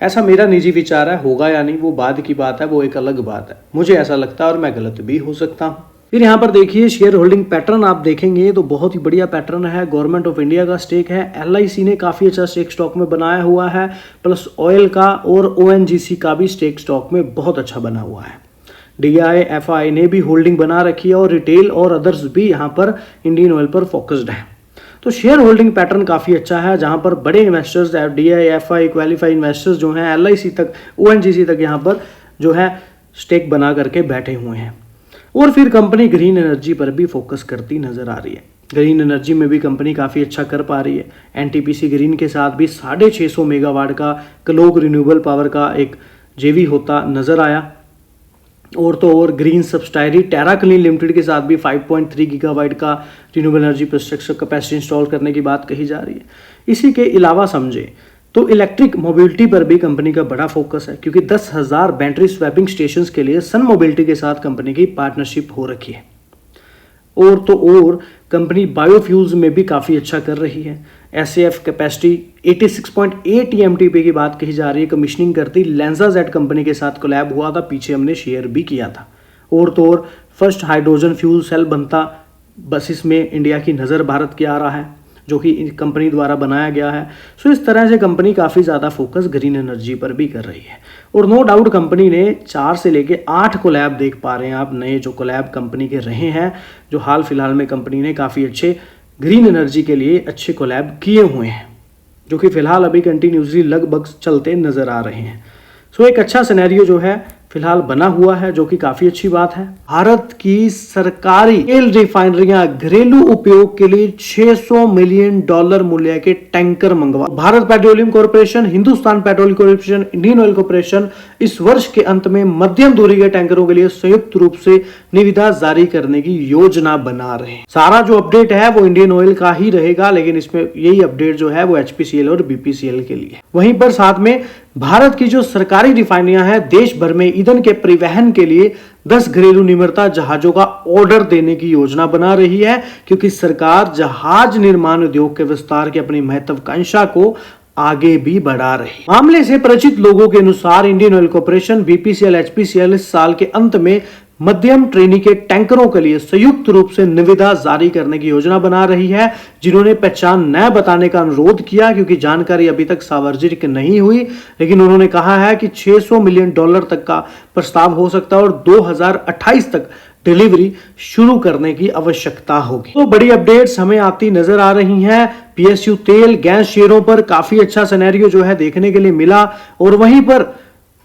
ऐसा मेरा निजी विचार है। होगा या नहीं वो बाद की बात है, वो एक अलग बात है। मुझे ऐसा लगता है और मैं गलत भी हो सकता हूँ। फिर यहाँ पर देखिए शेयर होल्डिंग पैटर्न आप देखेंगे तो बहुत ही बढ़िया पैटर्न है। गवर्नमेंट ऑफ इंडिया का स्टेक है, एलआईसी ने काफ़ी अच्छा स्टेक स्टॉक में बनाया हुआ है, प्लस ऑयल का और ओएनजीसी का भी स्टेक स्टॉक में बहुत अच्छा बना हुआ है। डीआई एफआई ने भी होल्डिंग बना रखी है और रिटेल और अदर्स भी यहाँ पर इंडियन ऑयल पर फोकस्ड है। तो शेयर होल्डिंग पैटर्न काफ़ी अच्छा है, जहाँ पर बड़े investors DI FI qualified investors जो हैं एलआईसी तक ओएनजीसी तक यहाँ पर जो है स्टेक बना करके बैठे हुए हैं। और फिर कंपनी ग्रीन एनर्जी पर भी फोकस करती नजर आ रही है। ग्रीन एनर्जी में भी कंपनी काफ़ी अच्छा कर पा रही है। एनटीपीसी ग्रीन के साथ भी 650 मेगावाट का क्लोक रिन्यूएबल पावर का एक जेवी होता नजर आया। और तो और ग्रीन सब्सटायरी टेरा क्लीन लिमिटेड के साथ भी 5.3 गीगावाट का renewable energy infrastructure capacity install करने की बात कही जा रही है। इसी के अलावा समझे तो इलेक्ट्रिक मोबिलिटी पर भी कंपनी का बड़ा फोकस है, क्योंकि 10,000 बैटरी स्वैपिंग स्टेशंस के लिए सन मोबिलिटी के साथ कंपनी की पार्टनरशिप हो रखी है। और तो और कंपनी बायोफ्यूल्स में भी काफ़ी अच्छा कर रही है। एसएएफ कैपेसिटी 86.8 TMTP की बात कही जा रही है। कमीशनिंग करती लेंसाजेट कंपनी के साथ कोलैब हुआ था, पीछे हमने शेयर भी किया था। और तो और फर्स्ट हाइड्रोजन फ्यूल सेल बनता बसेस में इंडिया की नज़र भारत की आ रहा है, जो कि कंपनी द्वारा बनाया गया है। सो इस तरह से कंपनी काफ़ी ज़्यादा फोकस ग्रीन एनर्जी पर भी कर रही है। और नो डाउट कंपनी ने 4 से लेके 8 कोलैब देख पा रहे हैं आप, नए जो कोलैब कंपनी के रहे हैं, जो हाल फिलहाल में कंपनी ने काफ़ी अच्छे ग्रीन एनर्जी के लिए अच्छे कोलैब किए हुए हैं, जो कि फिलहाल अभी कंटिन्यूसली लगभग चलते नज़र आ रहे हैं। सो एक अच्छा सिनेरियो जो है फिलहाल बना हुआ है, जो कि काफी अच्छी बात है। भारत की सरकारी तेल रिफाइनरियां घरेलू उपयोग के लिए $600 मिलियन मूल्य के टैंकर मंगवा। Bharat petroleum corporation, Hindustan petroleum corporation, Indian oil corporation इस वर्ष के अंत में मध्यम दूरी के टैंकरों के लिए संयुक्त रूप से निविदा जारी करने की योजना बना रहे हैं। सारा जो अपडेट है वो इंडियन ऑयल का ही रहेगा, लेकिन इसमें यही अपडेट जो है वो एचपीसीएल और बीपीसीएल के लिए। वहीं पर साथ में भारत की जो सरकारी रिफाइनरियां हैं देश भर में ईंधन के परिवहन के लिए 10 घरेलू निर्माता जहाजों का ऑर्डर देने की योजना बना रही है, क्योंकि सरकार जहाज निर्माण उद्योग के विस्तार की अपनी महत्वाकांक्षा को आगे भी बढ़ा रही। मामले से परिचित लोगों के अनुसार Indian oil corporation, BPCL, HPCL इस साल के अंत में मध्यम श्रेणी के टैंकरों के लिए संयुक्त रूप से निविदा जारी करने की योजना बना रही है, जिन्होंने पहचान न बताने का अनुरोध किया, क्योंकि जानकारी अभी तक सार्वजनिक नहीं हुई। लेकिन उन्होंने कहा है कि $600 मिलियन तक का प्रस्ताव हो सकता है और 2028 तक डिलीवरी शुरू करने की आवश्यकता होगी। तो बड़ी अपडेट्स हमें आती नजर आ रही हैं। पीएसयू तेल गैस शेयरों पर काफी अच्छा सिनेरियो जो है देखने के लिए मिला। और वहीं पर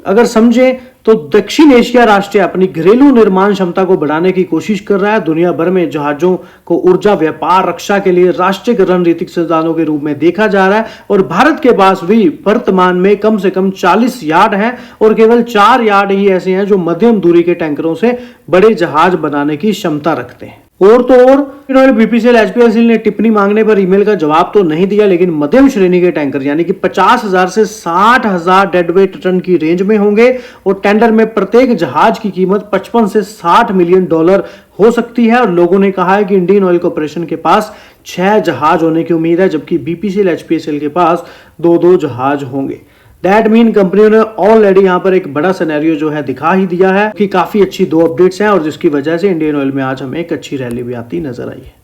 अगर समझें तो दक्षिण एशिया राष्ट्र अपनी घरेलू निर्माण क्षमता को बढ़ाने की कोशिश कर रहा है। दुनिया भर में जहाजों को ऊर्जा, व्यापार, रक्षा के लिए राष्ट्रीय रणनीतिक संसाधनों के रूप में देखा जा रहा है और भारत के पास भी वर्तमान में कम से कम 40 यार्ड हैं और केवल 4 यार्ड ही ऐसे हैं जो मध्यम दूरी के टैंकरों से बड़े जहाज बनाने की क्षमता रखते हैं। और तो और बीपीसीएल एचपीएल ने टिप्पणी मांगने पर ईमेल का जवाब तो नहीं दिया, लेकिन मध्यम श्रेणी के टैंकर यानी कि 50,000 से 60,000 डेडवेट टन की रेंज में होंगे और टेंडर में प्रत्येक जहाज की कीमत 55 से 60 मिलियन डॉलर हो सकती है। और लोगों ने कहा है कि इंडियन ऑयल कॉर्पोरेशन के पास 6 जहाज होने की उम्मीद है, जबकि बीपीसीएल एचपीएल के पास 2-2 जहाज होंगे। दैट मीन कंपनियों ने ऑलरेडी यहाँ पर एक बड़ा सिनेरियो जो है दिखा ही दिया है कि काफी अच्छी 2 अपडेट्स हैं और जिसकी वजह से इंडियन ऑयल में आज हमें एक अच्छी रैली भी आती नजर आई है।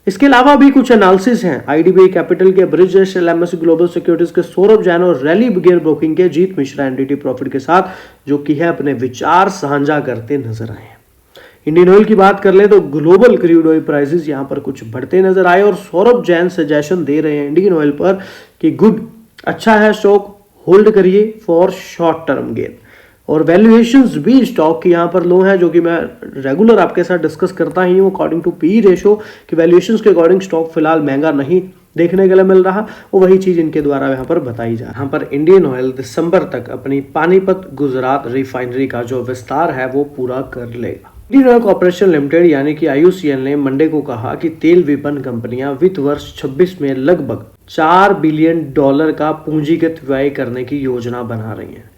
इसके अलावा भी कुछ एनालिसिस हैं। आईडीबीआई कैपिटल के ब्रिजेश, एलएमएस ग्लोबल सिक्योरिटीज के सौरभ जैन और रैली बिगेयर ब्रोकिंग के जीत मिश्रा एनडीटी प्रॉफिट के साथ जो कि है अपने विचार साझा करते नजर आए हैं। इंडियन ऑयल की बात कर ले तो ग्लोबल क्रूड ऑयल प्राइसेस यहाँ पर कुछ बढ़ते नजर आए और सौरभ जैन सजेशन दे रहे हैं इंडियन ऑयल पर कि गुड, अच्छा है स्टॉक, होल्ड करिए फॉर शॉर्ट टर्म गेन। और वैल्यूएशंस भी स्टॉक की यहाँ पर लो है, जो कि मैं रेगुलर आपके साथ डिस्कस करता ही हूँ अकॉर्डिंग टू पी रेशो कि वैल्यूएशंस के अकॉर्डिंग स्टॉक फिलहाल महंगा नहीं देखने के लिए मिल रहा, और वही चीज इनके द्वारा यहाँ पर बताई जा रही है। यहाँ पर इंडियन ऑयल दिसंबर तक अपनी पानीपत गुजरात रिफाइनरी का जो विस्तार है वो पूरा कर लेगा। इंडियन ऑयल कॉर्पोरेशन लिमिटेड यानी कि आईओसीएल ने मंडे को कहा कि तेल विपणन कंपनियां वित्त वर्ष 26 में लगभग $4 बिलियन का पूंजीगत व्यय करने की योजना बना रही हैं।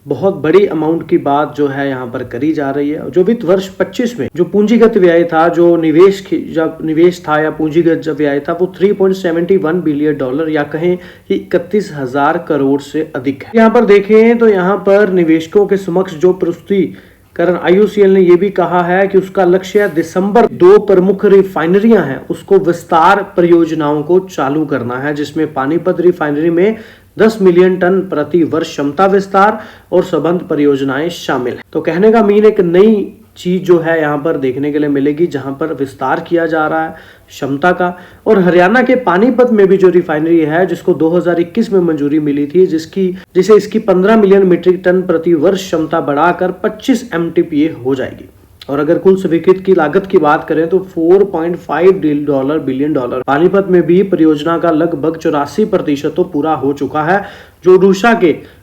बहुत बड़ी अमाउंट की बात जो है यहाँ पर करी जा रही है। जो वित्त वर्ष 25 में जो पूंजीगत व्यय था, जो निवेश था या पूंजीगत जब व्यय था वो $3.71 बिलियन या कहें कि 31,000 करोड़ से अधिक है। यहाँ पर देखें तो यहाँ पर निवेशकों के समक्ष जो प्रस्तुतिकरण आईओसीएल ने यह भी कहा है कि उसका लक्ष्य दिसंबर 2 प्रमुख रिफाइनरियां हैं उसको विस्तार परियोजनाओं को चालू करना है, जिसमें पानीपत रिफाइनरी में 10 मिलियन टन प्रति वर्ष क्षमता विस्तार और संबंध परियोजनाएं शामिल है। तो कहने का मीन एक नई चीज जो है यहाँ पर देखने के लिए मिलेगी, जहां पर विस्तार किया जा रहा है क्षमता का। और हरियाणा के पानीपत में भी जो रिफाइनरी है जिसको 2021 में मंजूरी मिली थी, जिसे इसकी 15 मिलियन मीट्रिक टन प्रति वर्ष क्षमता बढ़ाकर 25 MTPA हो जाएगी। और अगर कुल स्वीकृत की लागत की बात करें तो $4.5 बिलियन। पानीपत में भी परियोजना का लगभग 84% तो पूरा हो चुका है, जो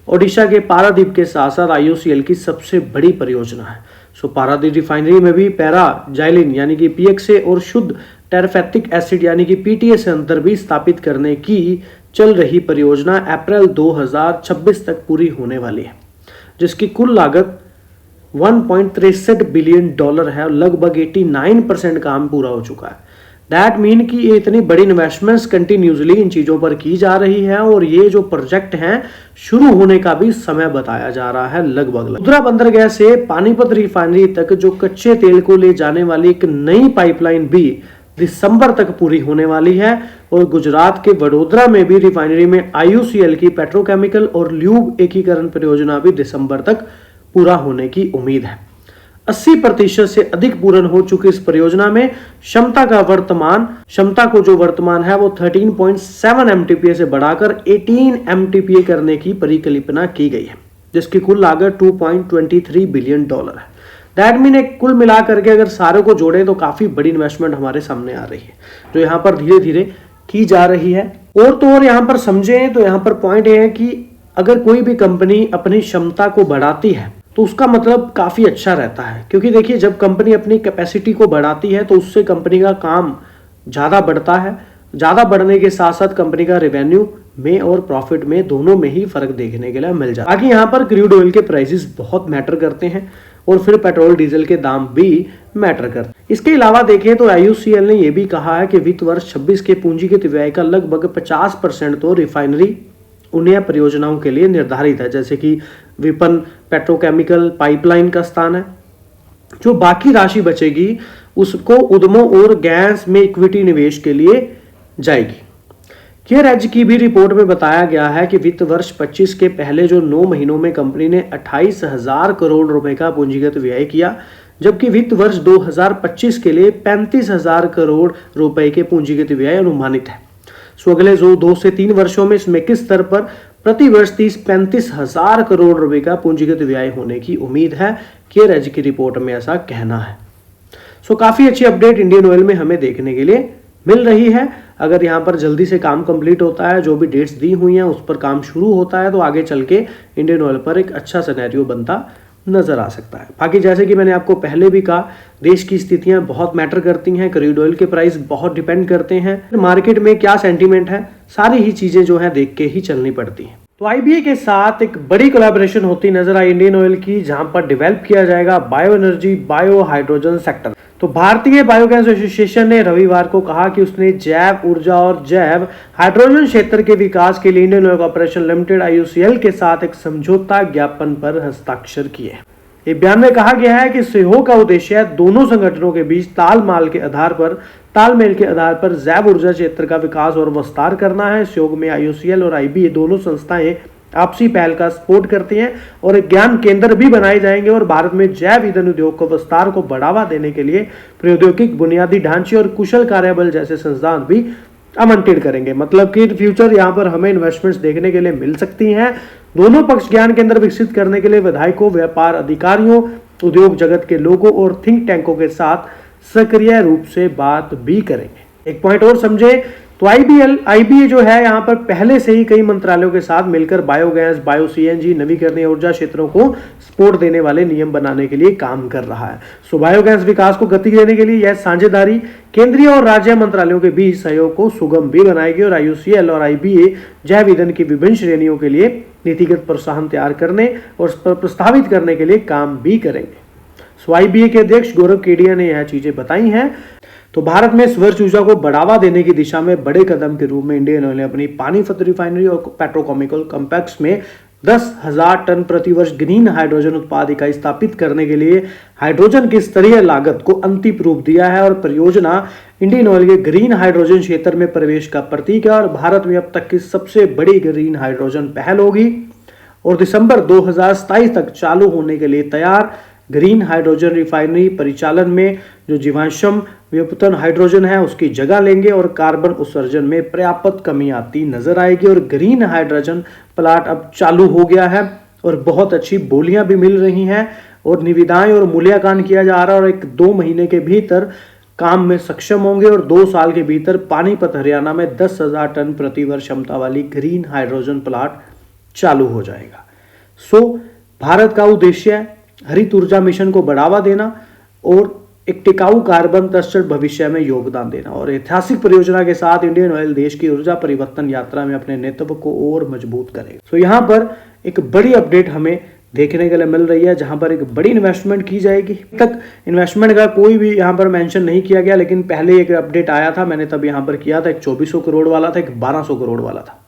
ओडिशा के पारादीप के साथ साथ आईओसीएल की सबसे बड़ी परियोजना है। सो पारादीप रिफाइनरी में भी पैराजाइलिन यानी कि PXA और शुद्ध टेरिफेटिक एसिड यानी कि PTA संयंत्र भी स्थापित करने की चल रही परियोजना अप्रैल 2026 तक पूरी होने वाली है, जिसकी कुल लागत $1.63 बिलियन है और लगभग 89% काम पूरा हो चुका है। दैट मीन कि ये इतनी बड़ी इन्वेस्टमेंट्स कंटिन्यूसली इन चीजों पर की जा रही है और ये जो प्रोजेक्ट हैं शुरू होने का भी समय बताया जा रहा है लगभग। मुद्रा बंदरगाह से पानीपत रिफाइनरी तक जो कच्चे तेल को ले जाने वाली एक नई पाइपलाइन भी दिसंबर तक पूरी होने वाली है। और गुजरात के वडोदरा में भी रिफाइनरी में आईओसीएल की पेट्रोकेमिकल और ल्यूब एकीकरण परियोजना भी दिसंबर तक पूरा होने की उम्मीद है। 80% से अधिक पूर्ण हो चुकी इस परियोजना में क्षमता को जो वर्तमान है वो 13.7 MTPA से बढ़ाकर 18 MTPA करने की परिकल्पना की गई है, जिसकी कुल लागत $2.23 बिलियन है। दैट मीन एक कुल मिलाकर के अगर सारे को जोड़े तो काफी बड़ी इन्वेस्टमेंट हमारे सामने आ रही है, जो यहाँ पर धीरे धीरे की जा रही है। और तो और यहाँ पर समझें तो यहाँ पर पॉइंट ये है कि अगर कोई भी कंपनी अपनी क्षमता को बढ़ाती है तो उसका मतलब काफी अच्छा रहता है, क्योंकि देखिए जब कंपनी अपनी कैपेसिटी को बढ़ाती है तो उससे कंपनी का काम ज्यादा बढ़ता है। ज्यादा बढ़ने के साथ साथ कंपनी का रेवेन्यू में और प्रॉफिट में दोनों में ही फर्क देखने के लिए मिल जाता है। बाकी यहाँ पर क्रूड ऑयल के प्राइसेस बहुत मैटर करते हैं और फिर पेट्रोल डीजल के दाम भी मैटर करते हैं। इसके अलावा देखें तो आईओसीएल ने यह भी कहा है कि वित्त वर्ष 26 के पूंजीगत व्यय का लगभग 50% तो रिफाइनरी उन्नयन परियोजनाओं के लिए निर्धारित है, जैसे कि विपणन, पेट्रोकेमिकल, पाइपलाइन का स्थान है। जो बाकी राशि बचेगी उसको उद्यमों और गैस में इक्विटी निवेश के लिए जाएगी। केयर एज की भी रिपोर्ट में बताया गया है कि वित्त वर्ष 25 के पहले जो 9 महीनों में कंपनी ने 28,000 करोड़ रुपए का पूंजीगत व्यय किया, जबकि वित्त वर्ष 2025 के लिए 35,000 करोड़ रुपए के पूंजीगत व्यय अनुमानित है। सो अगले 2 से 3 वर्षों में इसमें किस स्तर पर प्रति वर्ष 30-35 हजार करोड़ रुपए का पूंजीगत व्यय होने की उम्मीद है, केयर एज की रिपोर्ट में ऐसा कहना है। सो काफी अच्छी अपडेट इंडियन ऑयल में हमें देखने के लिए मिल रही है। अगर यहाँ पर जल्दी से काम कंप्लीट होता है, जो भी डेट्स दी हुई हैं उस पर काम शुरू होता है, तो आगे चल के इंडियन ऑयल पर एक अच्छा सिनेरियो बनता नजर आ सकता है। बाकी जैसे कि मैंने आपको पहले भी कहा, देश की स्थितियां बहुत मैटर करती हैं, क्रूड ऑयल के प्राइस बहुत डिपेंड करते हैं, मार्केट में क्या सेंटीमेंट है, सारी ही चीजें जो है देख के ही चलनी पड़ती हैं। तो आईबीए के साथ एक बड़ी कोलैबोरेशन होती नजर आई इंडियन ऑयल की, जहां पर डेवलप किया जाएगा bio energy, bio hydrogen sector. तो भारतीय बायोगैस एसोसिएशन ने रविवार को कहा कि उसने जैव ऊर्जा और जैव हाइड्रोजन क्षेत्र के विकास के लिए Indian oil corporation limited IOCL के साथ एक समझौता ज्ञापन पर हस्ताक्षर किए। एक बयान में कहा गया है कि सहयोग का उद्देश्य दोनों संगठनों के बीच तालमेल के आधार पर जैव ऊर्जा क्षेत्र का विकास और विस्तार करना है। सहयोग में IOCL और IBA दोनों संस्थाएं आपसी पहल का सपोर्ट करती हैं और एक ज्ञान केंद्र भी बनाए जाएंगे और भारत में जैव ईंधन उद्योग को विस्तार को बढ़ावा देने के लिए प्रौद्योगिक बुनियादी ढांचे और कुशल कार्यबल जैसे संसाधन भी आवंटित करेंगे। मतलब कि फ्यूचर यहाँ पर हमें इन्वेस्टमेंट्स देखने के लिए मिल सकती हैं। दोनों पक्ष ज्ञान केंद्र विकसित करने के लिए विधायकों, व्यापार अधिकारियों, उद्योग जगत के लोगों और थिंक टैंकों के साथ सक्रिय रूप से बात भी करेंगे। एक पॉइंट और समझे तो IBA जो है यहाँ पर पहले से ही कई मंत्रालयों के साथ मिलकर बायोगैस, बायो CNG, नवीकरणीय ऊर्जा क्षेत्रों को सपोर्ट देने वाले नियम बनाने के लिए काम कर रहा है। सो बायोगैस विकास को गति देने के लिए यह साझेदारी केंद्रीय और राज्य मंत्रालयों के बीच सहयोग को सुगम भी बनाएगी और IOCL और IBA जैव ईंधन की विभिन्न श्रेणियों के लिए नीतिगत प्रोत्साहन तैयार करने और प्रस्तावित करने के लिए काम भी करेंगे। सो IBA के अध्यक्ष गौरव केडिया ने यह चीजें बताई हैं। तो भारत में स्वच्छ ऊर्जा को बढ़ावा देने की दिशा में बड़े कदम के रूप में इंडियन ऑयल ने अपनी पानीपत रिफाइनरी और पेट्रोकेमिकल कॉम्प्लेक्स में 10,000 टन प्रति वर्ष ग्रीन हाइड्रोजन उत्पाद इकाई स्थापित करने के लिए हाइड्रोजन की स्तरीय लागत को अंतिम रूप दिया है और परियोजना इंडियन ऑयल के ग्रीन हाइड्रोजन क्षेत्र में प्रवेश का प्रतीक है और भारत में अब तक की सबसे बड़ी ग्रीन हाइड्रोजन पहल होगी और दिसंबर 2027 तक चालू होने के लिए तैयार ग्रीन हाइड्रोजन रिफाइनरी परिचालन में जो जीवाश्म व्युत्पन्न हाइड्रोजन है उसकी जगह लेंगे और कार्बन उत्सर्जन में पर्याप्त कमी आती नजर आएगी और ग्रीन हाइड्रोजन प्लांट अब चालू हो गया है और बहुत अच्छी बोलियां भी मिल रही हैं और निविदाएं और मूल्यांकन किया जा रहा है और 1-2 महीने के भीतर काम में सक्षम होंगे और 2 साल के भीतर पानीपत हरियाणा में 10,000 टन प्रति वर्ष क्षमता वाली ग्रीन हाइड्रोजन प्लांट चालू हो जाएगा। सो भारत का उद्देश्य है हरित ऊर्जा मिशन को बढ़ावा देना और एक टिकाऊ कार्बन तटस्थ भविष्य में योगदान देना और ऐतिहासिक परियोजना के साथ इंडियन ऑयल देश की ऊर्जा परिवर्तन यात्रा में अपने नेतृत्व को और मजबूत करेगा। तो यहाँ पर एक बड़ी अपडेट हमें देखने के लिए मिल रही है जहां पर एक बड़ी इन्वेस्टमेंट की जाएगी। तक इन्वेस्टमेंट का कोई भी यहाँ पर मेंशन नहीं किया गया, लेकिन पहले एक अपडेट आया था, मैंने तब यहाँ पर किया था, एक 2400 करोड़ वाला था, एक 1200 करोड़ वाला था।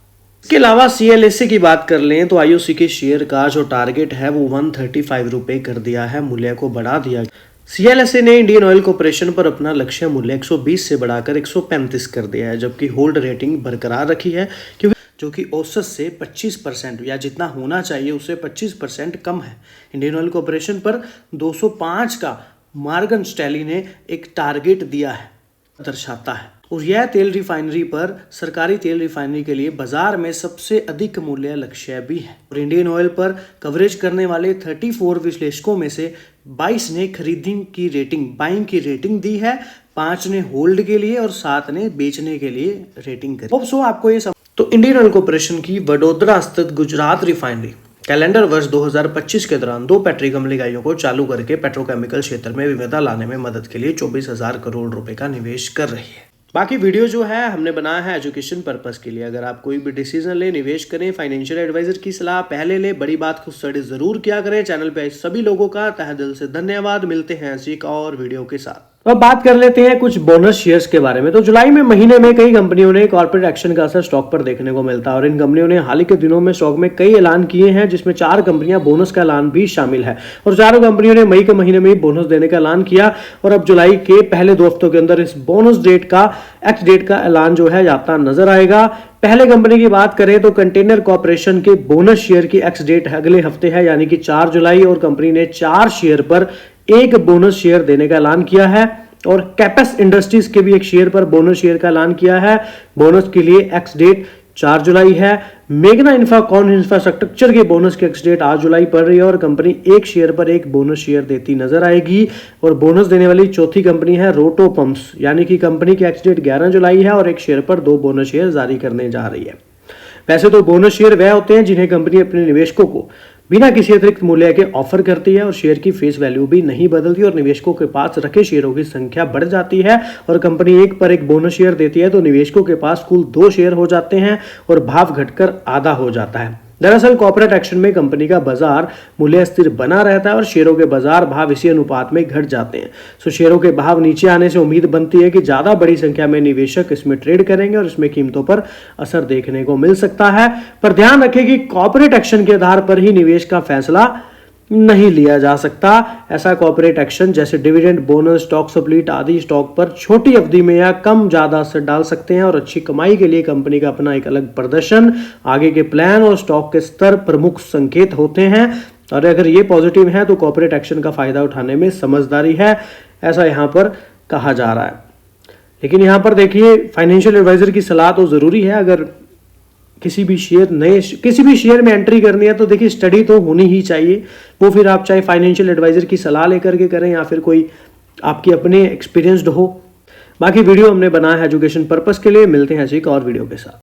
इसके अलावा CLSA की बात कर लें तो IOC के शेयर का जो टारगेट है वो 135 रुपए कर दिया है, मूल्य को बढ़ा दिया। CLSA ने इंडियन ऑयल कॉर्पोरेशन पर अपना लक्ष्य मूल्य 120 से बढ़ाकर 135 कर दिया है, जबकि होल्ड रेटिंग बरकरार रखी है क्योंकि जो कि औसत से 25% या जितना होना चाहिए उससे 25% कम है। इंडियन ऑयल कॉर्पोरेशन पर 205 का मॉर्गन स्टैनली ने एक टारगेट दिया है, दर्शाता है और यह तेल रिफाइनरी पर सरकारी तेल रिफाइनरी के लिए बाजार में सबसे अधिक मूल्य लक्ष्य भी है और इंडियन ऑयल पर कवरेज करने वाले 34 विश्लेषकों में से 22 ने खरीदने की रेटिंग, बाइंग की रेटिंग दी है, 5 ने होल्ड के लिए और 7 ने बेचने के लिए रेटिंग करी। सो आपको ये सब तो इंडियन ऑयल कॉर्पोरेशन की वडोदरा स्थित गुजरात रिफाइनरी कैलेंडर वर्ष 2025 के दौरान 2 पेट्रोकेमिकल इकाइयों को चालू करके पेट्रोकेमिकल क्षेत्र में विविधता लाने में मदद के लिए 24,000 करोड़ रुपए का निवेश कर रही है। बाकी वीडियो जो है हमने बनाया है एजुकेशन पर्पस के लिए। अगर आप कोई भी डिसीजन ले, निवेश करें, फाइनेंशियल एडवाइजर की सलाह पहले ले, बड़ी बात को स्टडी जरूर किया करें। चैनल पे सभी लोगों का तहे दिल से धन्यवाद। मिलते हैं ऐसी एक और वीडियो के साथ। अब बात कर लेते हैं कुछ बोनस शेयर्स के बारे में। तो जुलाई में महीने में कई कंपनियों ने कॉर्पोरेट एक्शन का असर स्टॉक पर देखने को मिलता है और इन कंपनियों ने हाल ही के दिनों में स्टॉक में कई ऐलान किए हैं, जिसमें 4 कंपनियां बोनस का ऐलान भी शामिल है और 4 कंपनियों ने मई के महीने में ही बोनस देने का ऐलान किया और अब जुलाई के पहले 2 हफ्तों के अंदर इस बोनस डेट का एक्स डेट का ऐलान जो है आता नजर आएगा। पहले कंपनी की बात करें तो कंटेनर कॉर्पोरेशन के बोनस शेयर की एक्स डेट अगले हफ्ते है, यानी कि 4 जुलाई और कंपनी ने 4 शेयर पर 1 बोनस शेयर देने का ऐलान किया है। और कैपेस इंडस्ट्रीज के भी एक शेयर पर बोनस शेयर का ऐलान किया है। बोनस के लिए एक्स डेट 4 जुलाई है। मेघना इंफ्राकॉन इंफ्रास्ट्रक्चर के बोनस की एक्स डेट 8 जुलाई पड़ रही है और कंपनी एक शेयर पर एक बोनस शेयर देती नजर आएगी। और बोनस देने वाली चौथी कंपनी है रोटो पंप्स, यानी कि कंपनी की एक्स डेट 11 जुलाई है और एक शेयर पर 2 बोनस शेयर जारी करने जा रही है। वैसे तो बोनस शेयर वह होते हैं जिन्हें कंपनी अपने निवेशकों को बिना किसी अतिरिक्त मूल्य के ऑफर करती है और शेयर की फेस वैल्यू भी नहीं बदलती और निवेशकों के पास रखे शेयरों की संख्या बढ़ जाती है और कंपनी एक पर एक बोनस शेयर देती है तो निवेशकों के पास कुल 2 शेयर हो जाते हैं और भाव घटकर आधा हो जाता है। दरअसल कॉर्पोरेट एक्शन में कंपनी का बाजार मूल्य स्थिर बना रहता है और शेयरों के बाजार भाव इसी अनुपात में घट जाते हैं। सो शेयरों के भाव नीचे आने से उम्मीद बनती है कि ज्यादा बड़ी संख्या में निवेशक इसमें ट्रेड करेंगे और इसमें कीमतों पर असर देखने को मिल सकता है। पर ध्यान रखें कि कॉर्पोरेट एक्शन के आधार पर ही निवेश का फैसला नहीं लिया जा सकता। ऐसा कॉर्पोरेट एक्शन जैसे डिविडेंड, बोनस, स्टॉक स्प्लिट आदि स्टॉक पर छोटी अवधि में या कम ज्यादा असर डाल सकते हैं और अच्छी कमाई के लिए कंपनी का अपना एक अलग प्रदर्शन, आगे के प्लान और स्टॉक के स्तर प्रमुख संकेत होते हैं। और अगर ये पॉजिटिव है तो कॉर्पोरेट एक्शन का फायदा उठाने में समझदारी है, ऐसा यहां पर कहा जा रहा है। लेकिन यहां पर देखिए, फाइनेंशियल एडवाइजर की सलाह तो जरूरी है। अगर किसी भी शेयर में एंट्री करनी है तो देखिए स्टडी तो होनी ही चाहिए। वो फिर आप चाहे फाइनेंशियल एडवाइजर की सलाह लेकर के करें या फिर कोई आपकी अपने एक्सपीरियंस्ड हो। बाकी वीडियो हमने बनाया है एजुकेशन पर्पस के लिए। मिलते हैं ऐसे एक और वीडियो के साथ।